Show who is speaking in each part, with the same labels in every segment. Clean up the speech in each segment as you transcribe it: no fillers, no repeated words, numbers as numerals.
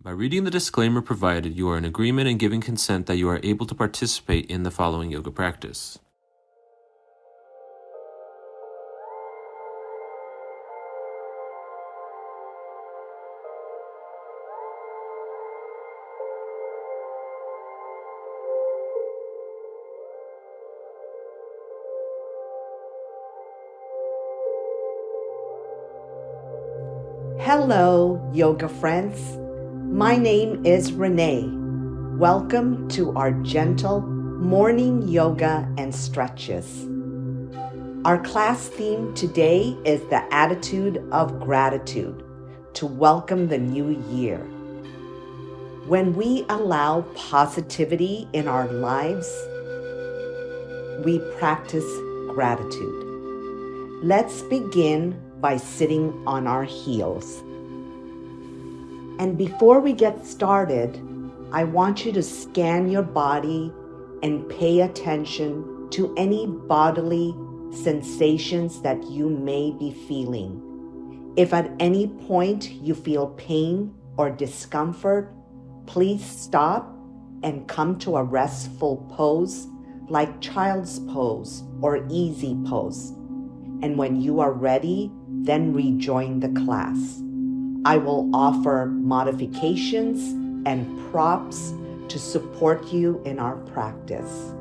Speaker 1: By reading the disclaimer provided, you are in agreement and giving consent that you are able to participate in the following yoga practice.
Speaker 2: Hello, yoga friends. My name is Renee. Welcome to our gentle morning yoga and stretches. Our class theme today is the attitude of gratitude to welcome the new year. When we allow positivity in our lives, we practice gratitude. Let's begin by sitting on our heels. And before we get started, I want you to scan your body and pay attention to any bodily sensations that you may be feeling. If at any point you feel pain or discomfort, please stop and come to a restful pose like child's pose or easy pose. And when you are ready, then rejoin the class. I will offer modifications and props to support you in our practice.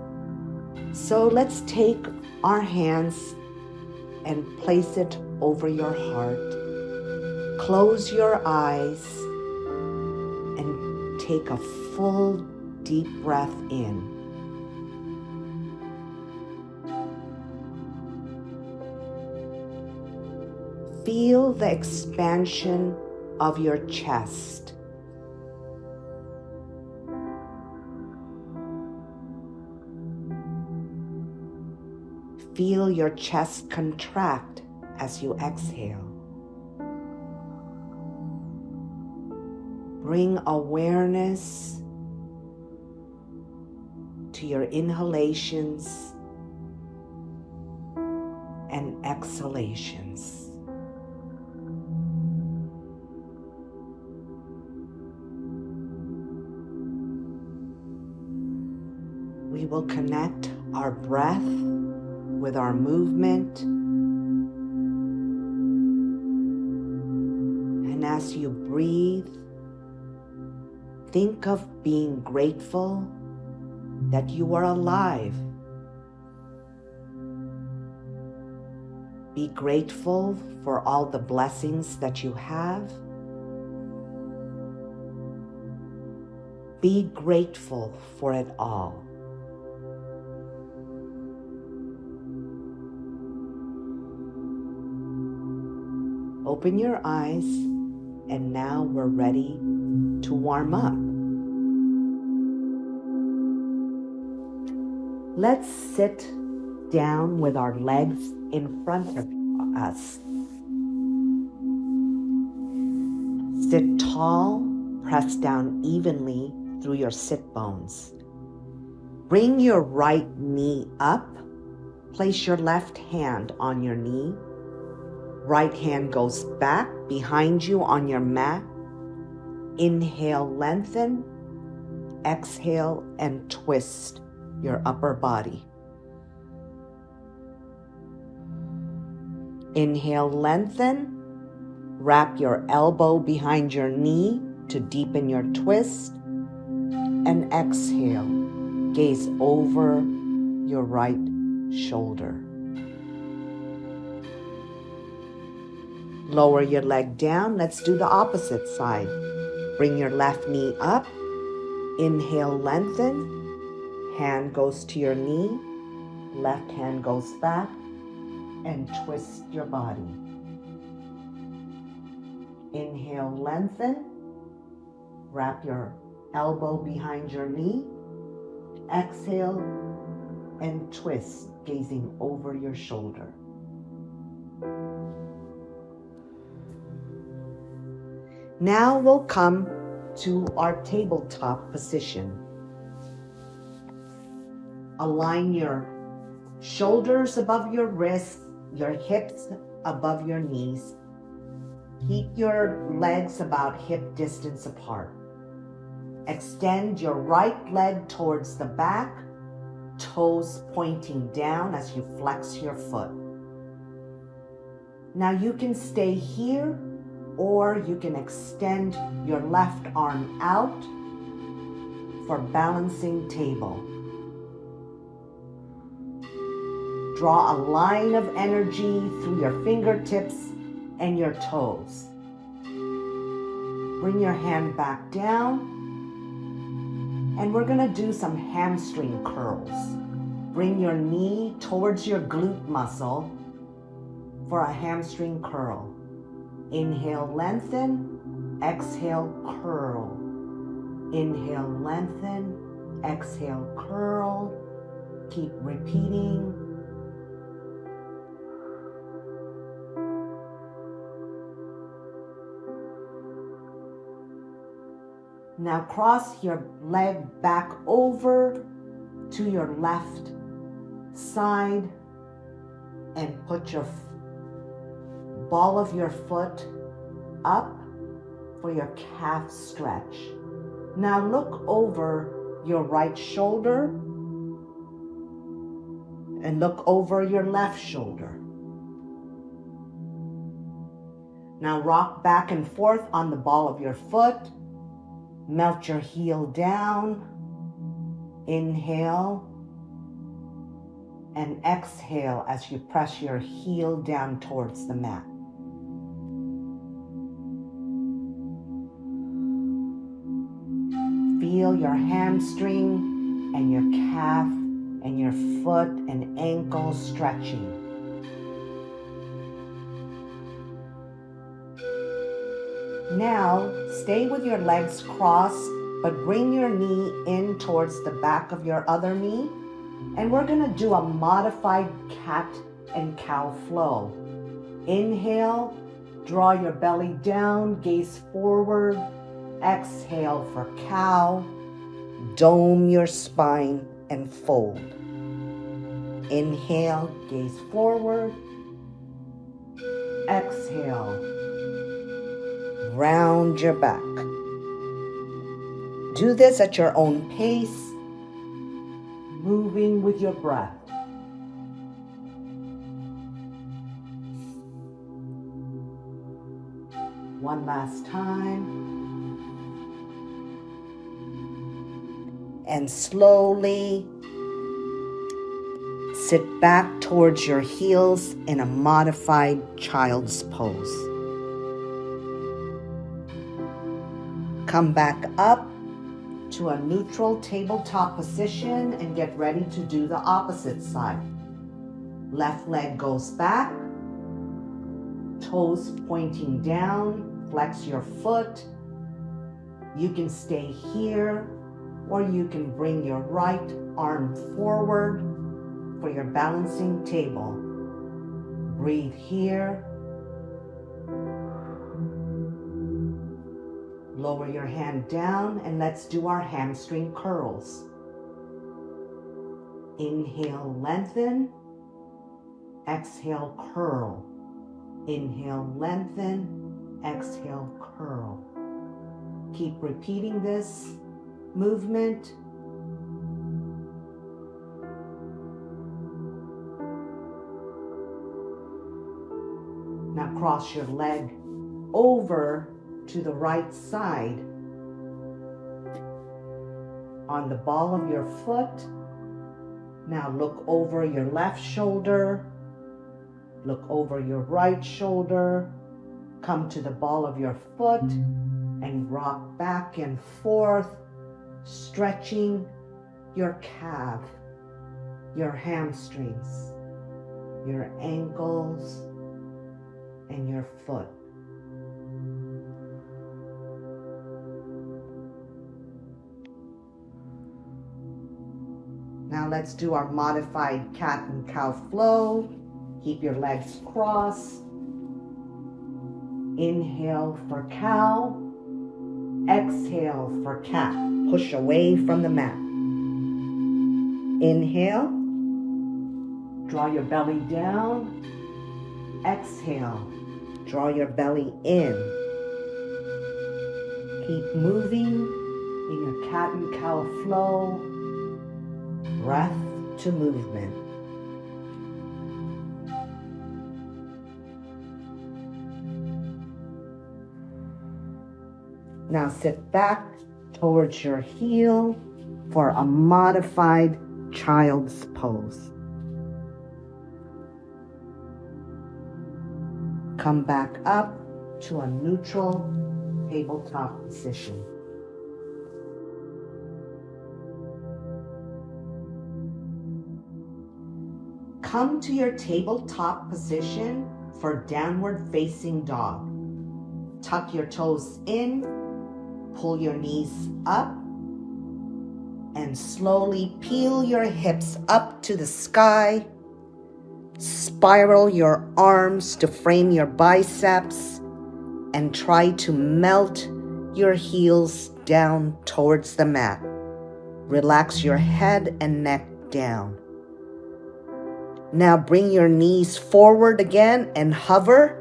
Speaker 2: So let's take our hands and place it over your heart. Close your eyes and take a full deep breath in. Feel the expansion of your chest. Feel your chest contract as you exhale. Bring awareness to your inhalations and exhalations. We will connect our breath with our movement. And as you breathe, think of being grateful that you are alive. Be grateful for all the blessings that you have. Be grateful for it all. Open your eyes, and now we're ready to warm up. Let's sit down with our legs in front of us. Sit tall, press down evenly through your sit bones. Bring your right knee up. Place your left hand on your knee. Right hand goes back behind you on your mat. Inhale, lengthen. Exhale and twist your upper body. Inhale, lengthen. Wrap your elbow behind your knee to deepen your twist. And exhale, gaze over your right shoulder. Lower your leg down. Let's do the opposite side. Bring your left knee up. Inhale, lengthen. Hand goes to your knee. Left hand goes back. And twist your body. Inhale, lengthen. Wrap your elbow behind your knee. Exhale and twist, gazing over your shoulder. Now we'll come to our tabletop position. Align your shoulders above your wrists, your hips above your knees. Keep your legs about hip distance apart. Extend your right leg towards the back, toes pointing down as you flex your foot. Now you can stay here, or you can extend your left arm out for balancing table. Draw a line of energy through your fingertips and your toes. Bring your hand back down, and we're gonna do some hamstring curls. Bring your knee towards your glute muscle for a hamstring curl. Inhale, lengthen, exhale, curl. Inhale, lengthen, exhale, curl. Keep repeating. Now cross your leg back over to your left side and put your ball of your foot up for your calf stretch. Now look over your right shoulder and look over your left shoulder. Now rock back and forth on the ball of your foot. Melt your heel down. Inhale and exhale as you press your heel down towards the mat. Feel your hamstring and your calf and your foot and ankle stretching. Now, stay with your legs crossed, but bring your knee in towards the back of your other knee. And we're gonna do a modified cat and cow flow. Inhale, draw your belly down, gaze forward. Exhale for cow. Dome your spine and fold. Inhale, gaze forward. Exhale. Round your back. Do this at your own pace, moving with your breath. One last time. And slowly sit back towards your heels in a modified child's pose. Come back up to a neutral tabletop position and get ready to do the opposite side. Left leg goes back, toes pointing down, flex your foot. You can stay here, or you can bring your right arm forward for your balancing table. Breathe here. Lower your hand down and let's do our hamstring curls. Inhale, lengthen. Exhale, curl. Inhale, lengthen. Exhale, curl. Keep repeating this movement. Now cross your leg over to the right side on the ball of your foot. Now look over your left shoulder, look over your right shoulder, come to the ball of your foot and rock back and forth, stretching your calf, your hamstrings, your ankles, and your foot. Now let's do our modified cat and cow flow. Keep your legs crossed. Inhale for cow. Exhale for cat. Push away from the mat. Inhale. Draw your belly down. Exhale. Draw your belly in. Keep moving in your cat and cow flow, breath to movement. Now sit back towards your heel for a modified child's pose. Come back up to a neutral tabletop position. Come to your tabletop position for downward facing dog. Tuck your toes in, pull your knees up, and slowly peel your hips up to the sky. Spiral your arms to frame your biceps and try to melt your heels down towards the mat. Relax your head and neck down. Now bring your knees forward again and hover.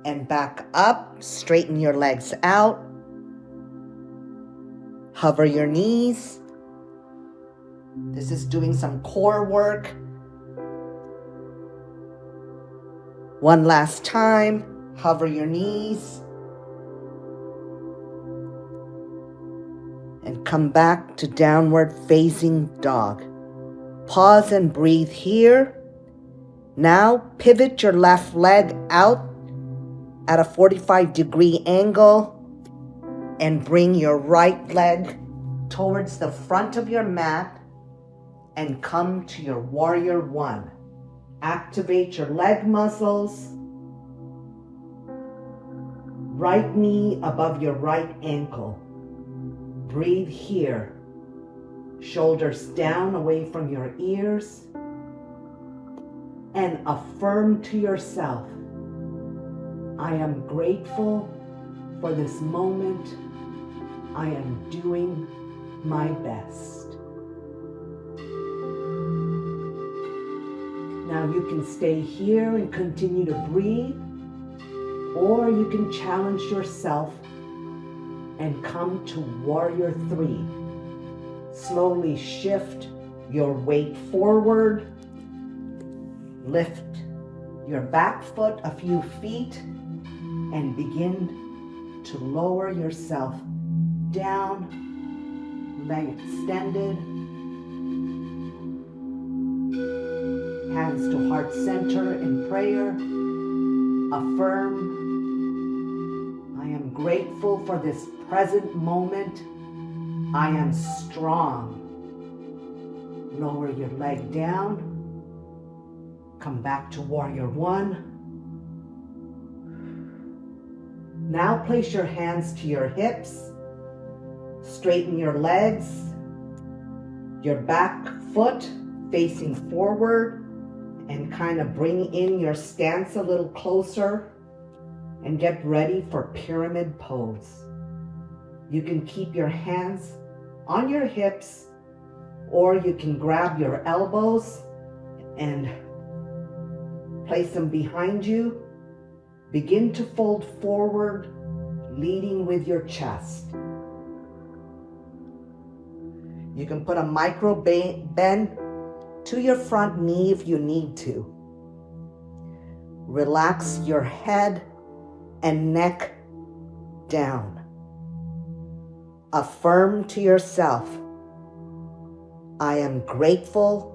Speaker 2: And back up, straighten your legs out. Hover your knees. This is doing some core work. One last time, hover your knees. And come back to downward facing dog. Pause and breathe here. Now pivot your left leg out at a 45-degree angle and bring your right leg towards the front of your mat and come to your warrior one. Activate your leg muscles. Right knee above your right ankle. Breathe here. Shoulders down away from your ears. And affirm to yourself, I am grateful for this moment. I am doing my best. Now you can stay here and continue to breathe, or you can challenge yourself and come to warrior three. Slowly shift your weight forward. Lift your back foot a few feet and begin to lower yourself down, leg extended, hands to heart center in prayer. Affirm, I am grateful for this present moment. I am strong. Lower your leg down. Come back to warrior one. Now place your hands to your hips. Straighten your legs. Your back foot facing forward and kind of bring in your stance a little closer and get ready for pyramid pose. You can keep your hands on your hips, or you can grab your elbows and place them behind you. Begin to fold forward, leading with your chest. You can put a micro bend to your front knee if you need to. Relax your head and neck down. Affirm to yourself, I am grateful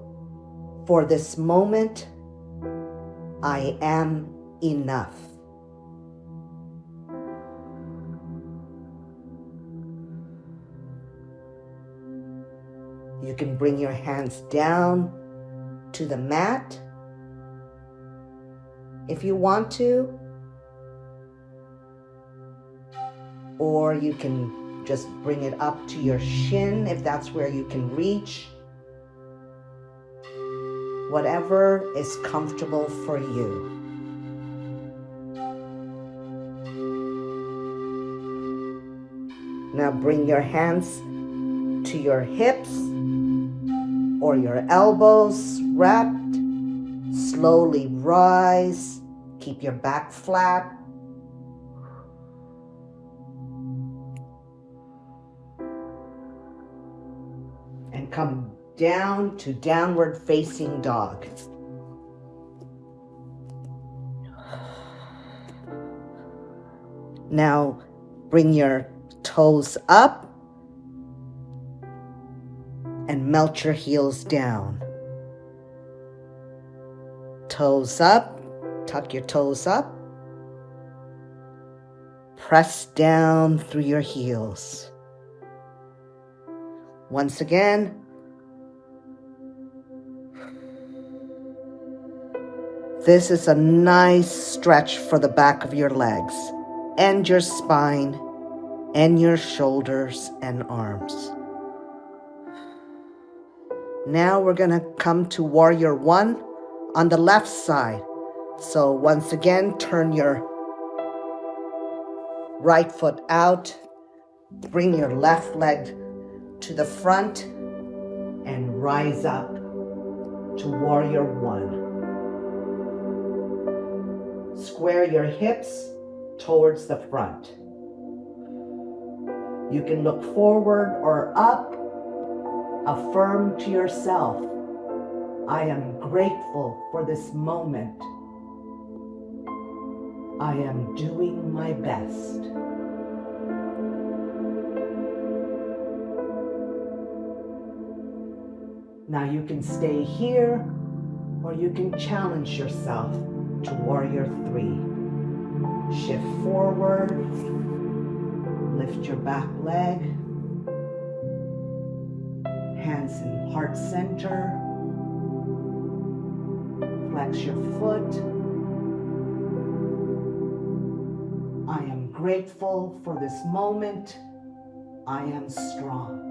Speaker 2: for this moment. I am enough. You can bring your hands down to the mat if you want to, or you can just bring it up to your shin if that's where you can reach. Whatever is comfortable for you. Now bring your hands to your hips or your elbows wrapped. Slowly rise. Keep your back flat. come down to downward facing dog. Now bring your toes up and melt your heels down. Toes up, tuck your toes up. Press down through your heels. Once again, this is a nice stretch for the back of your legs and your spine and your shoulders and arms. Now we're going to come to Warrior One on the left side. So once again, turn your right foot out, bring your left leg to the front, and rise up to Warrior One. Square your hips towards the front. You can look forward or up. Affirm to yourself, I am grateful for this moment. I am doing my best. Now you can stay here, or you can challenge yourself to Warrior Three. Shift forward, lift your back leg, hands in heart center, flex your foot. I am grateful for this moment. I am strong.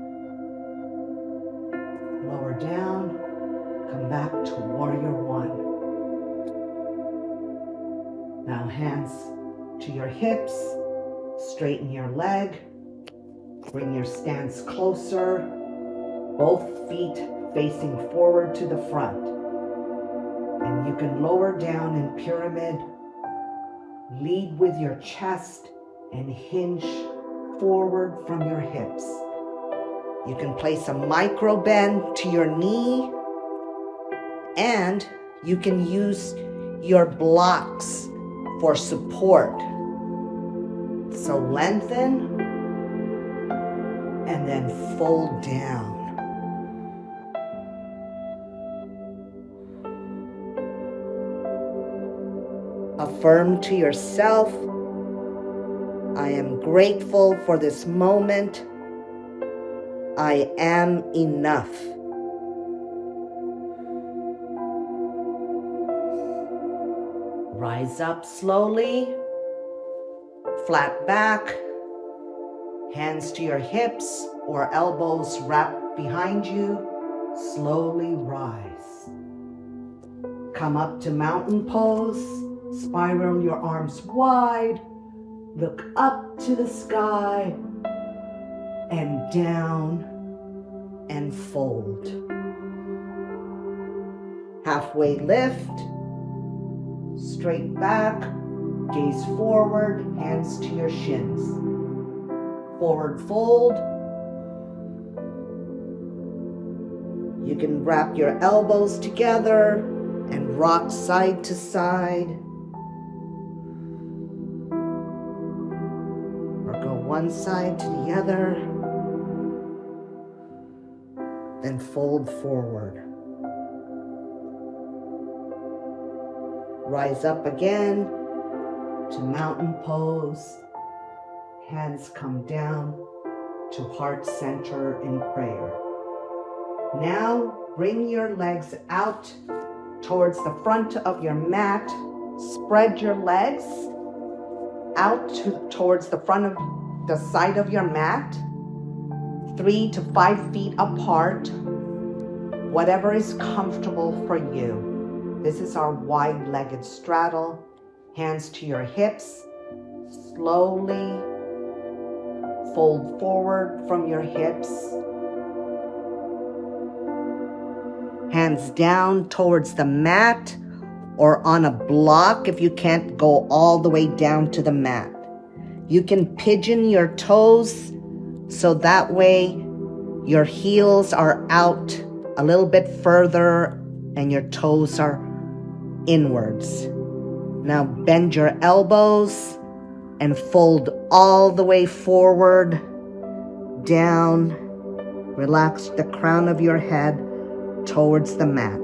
Speaker 2: Lower down, come back to Warrior One. Now hands to your hips, straighten your leg, bring your stance closer, both feet facing forward to the front. And you can lower down in pyramid, lead with your chest and hinge forward from your hips. You can place a micro bend to your knee, and you can use your blocks for support. So lengthen and then fold down. Affirm to yourself, I am grateful for this moment. I am enough. Rise up slowly, flat back, hands to your hips or elbows wrapped behind you. Slowly rise. Come up to mountain pose, spiral your arms wide, look up to the sky, and down and fold. Halfway lift, straight back, gaze forward, hands to your shins. Forward fold. You can wrap your elbows together and rock side to side. Or go one side to the other. Then fold forward. Rise up again to mountain pose. Hands come down to heart center in prayer. Now bring your legs out towards the front of your mat. Spread your legs out towards the front of the side of your mat. 3 to 5 feet apart, whatever is comfortable for you. This is our wide-legged straddle. Hands to your hips. Slowly fold forward from your hips. Hands down towards the mat or on a block if you can't go all the way down to the mat. You can pigeon your toes so that way Your heels are out a little bit further and your toes are inwards. Now bend your elbows and fold all the way forward, down. Relax the crown of your head towards the mat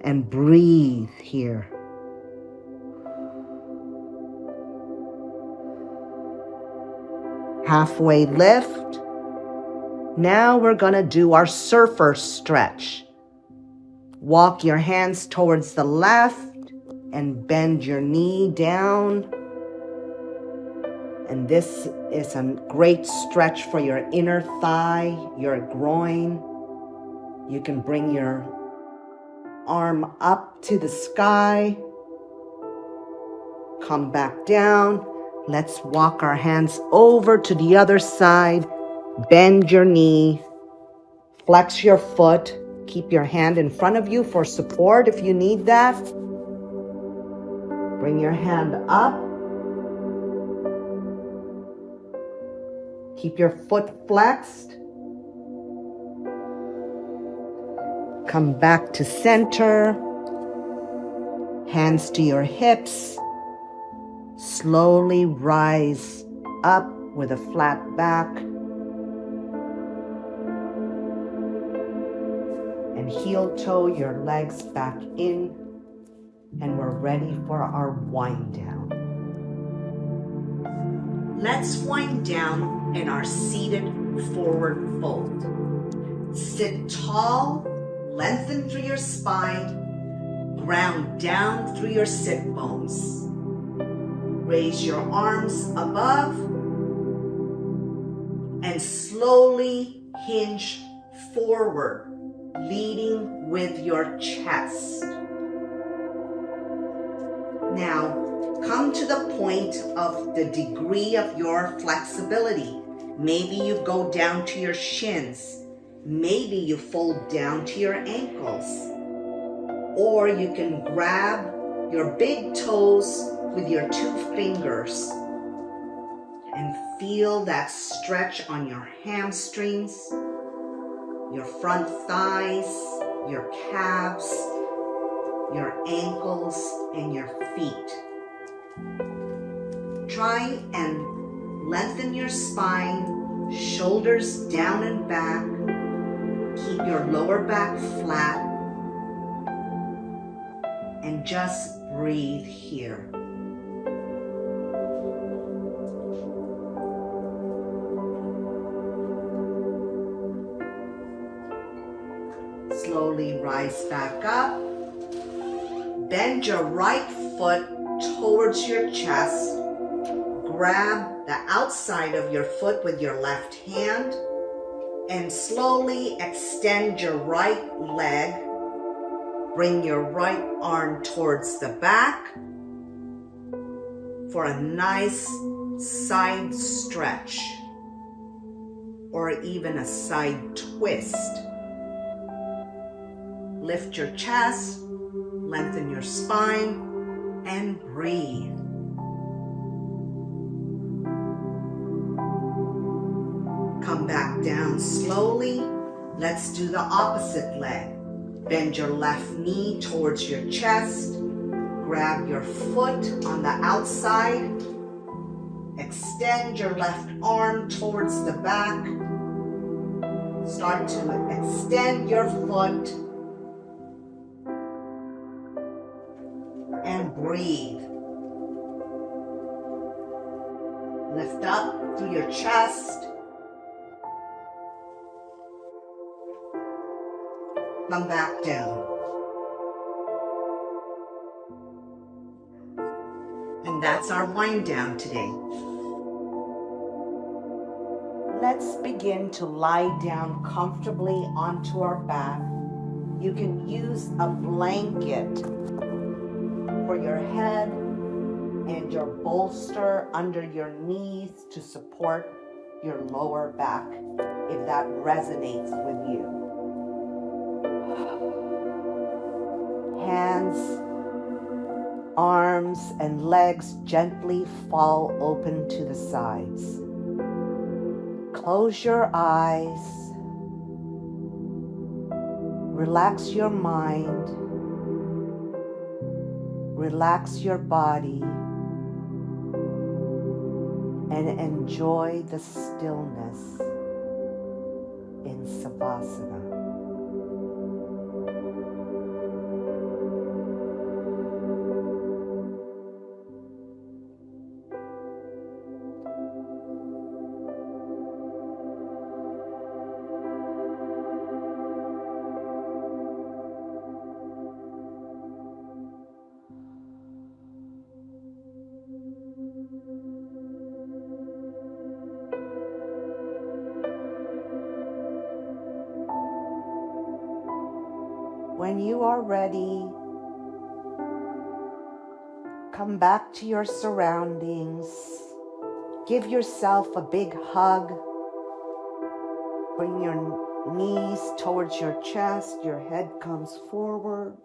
Speaker 2: and breathe here. Halfway lift. Now we're gonna do our surfer stretch. Walk your hands towards the left and bend your knee down. And this is a great stretch for your inner thigh, your groin. You can bring your arm up to the sky. Come back down. Let's walk our hands over to the other side. Bend your knee. Flex your foot. Keep your hand in front of you for support if you need that. Bring your hand up. Keep your foot flexed. Come back to center. Hands to your hips. Slowly rise up with a flat back. And heel toe your legs back in. And we're ready for our wind down. Let's wind down in our seated forward fold. Sit tall, lengthen through your spine, ground down through your sit bones. Raise your arms above and slowly hinge forward, leading with your chest. Now, come to the point of the degree of your flexibility. Maybe you go down to your shins. Maybe you fold down to your ankles. Or you can grab your big toes with your 2 fingers and feel that stretch on your hamstrings, your front thighs, your calves, your ankles, and your feet. Try and lengthen your spine, shoulders down and back. Keep your lower back flat. And just breathe here. Slowly rise back up. Bend your right foot towards your chest. Grab the outside of your foot with your left hand and slowly extend your right leg. Bring your right arm towards the back for a nice side stretch or even a side twist. Lift your chest, lengthen your spine, and breathe. Come back down slowly. Let's do the opposite leg. Bend your left knee towards your chest. Grab your foot on the outside. Extend your left arm towards the back. Start to extend your foot. And breathe. Lift up through your chest. Come back down. And that's our wind down today. Let's begin to lie down comfortably onto our back. You can use a blanket for your head and your bolster under your knees to support your lower back if that resonates with you. Hands, arms, and legs gently fall open to the sides. Close your eyes Relax your mind, relax your body, and enjoy the stillness in Savasana. When you are ready, come back to your surroundings. Give yourself a big hug. Bring your knees towards your chest. Your head comes forward.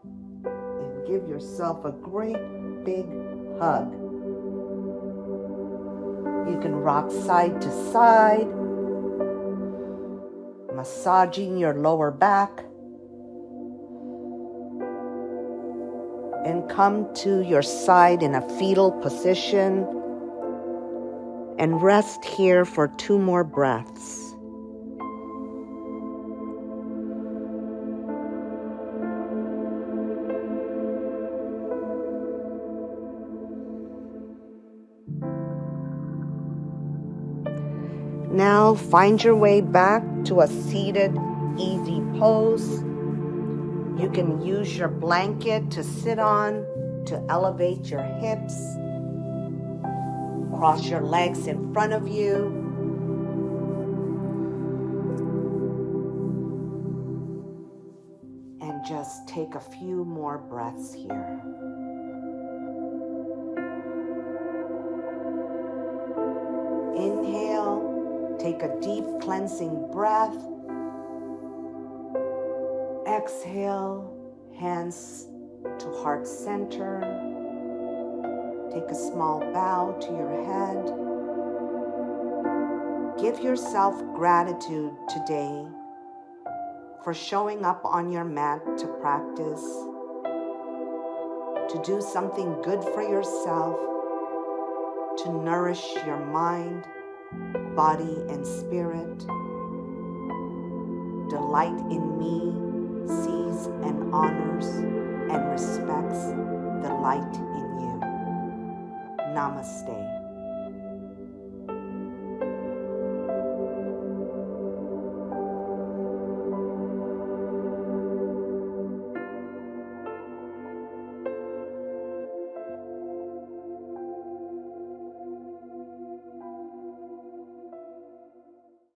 Speaker 2: And give yourself a great big hug. You can rock side to side, massaging your lower back. And come to your side in a fetal position and rest here for 2 more breaths. Now find your way back to a seated, easy pose. You can use your blanket to sit on to elevate your hips. Cross your legs in front of you. And just take a few more breaths here. Inhale, take a deep cleansing breath. Exhale, hands to heart center. Take a small bow to your head. Give yourself gratitude today for showing up on your mat to practice, to do something good for yourself, to nourish your mind, body, and spirit. Delight in me sees and honors and respects the light in you. Namaste.